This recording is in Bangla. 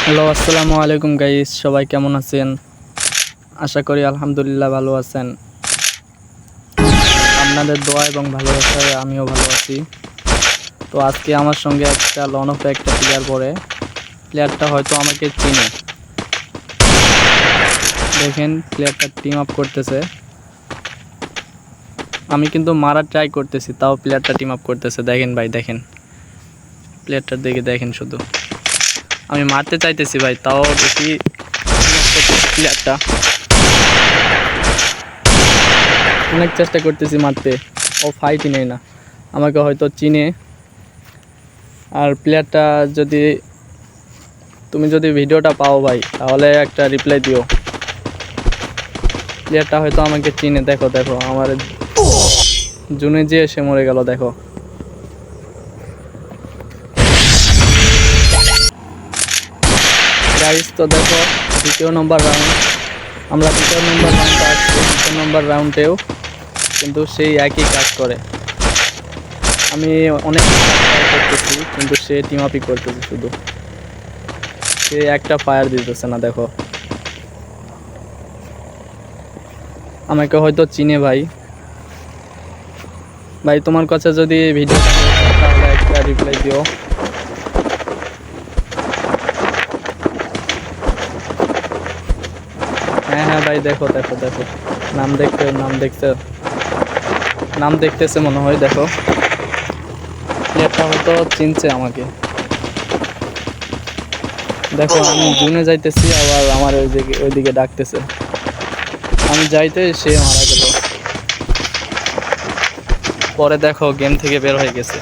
হ্যালো, আসসালামু আলাইকুম গাইস। সবাই কেমন আছেন? আশা করি আলহামদুলিল্লাহ ভালো আছেন। আপনাদের দোয়া এবং ভালোবাসায় আমিও ভালো আছি। তো আজকে আমার সঙ্গে একটা লনফে একটা প্লেয়ার পড়ে। প্লেয়ারটা হয়তো আমাকে চিনে। দেখেন প্লেয়ারটা টিম আপ করতেছে। আমি কিন্তু মারার ট্রাই করতেছি, তাও প্লেয়ারটা টিম আপ করতেছে। দেখেন ভাই, দেখেন প্লেয়ারটার দিকে দেখেন শুধু। আমি মারতে চাইতেছি ভাই, তাও দেখি টিম আপ করতেছে প্লেয়ারটা। অনেক চেষ্টা করতেছি মারতে, ও ফাইটই নেই না। আমাকে হয়তো চিনে। আর প্লেয়ারটা যদি তুমি যদি ভিডিওটা পাও ভাই, তাহলে একটা রিপ্লাই দিও। প্লেয়ারটা হয়তো আমাকে চিনে। দেখো দেখো আমার জুনে যে এসে মরে গেল। দেখো গাইস, তো দেখো দ্বিতীয় নম্বর রাউন্ড। আমরা দ্বিতীয় নম্বর রাউন্ডে আসছি। দ্বিতীয় নম্বর রাউন্ডেও কিন্তু সেই একই কাজ করে। আমি অনেক ট্রাই করতেছি, কিন্তু সে টিম আপই করতেছে শুধু। সে একটা ফায়ার দিতেছে না। দেখো আমাকে হয়তো চিনে ভাই। ভাই তোমার কাছে যদি ভিডিও তাহলে একটা রিপ্লাই দিও। হ্যাঁ হ্যাঁ ভাই, দেখো দেখো দেখো নাম দেখতেছে মনে হয়। দেখো প্লেয়ারটা হয়তো চিনছে আমাকে। দেখো আমি জুনে যাইতেছি, আবার আমার ওইদিকে ডাকতেছে। আমি যাইতে সে মারা গেল। পরে দেখো গেম থেকে বের হয়ে গেছে।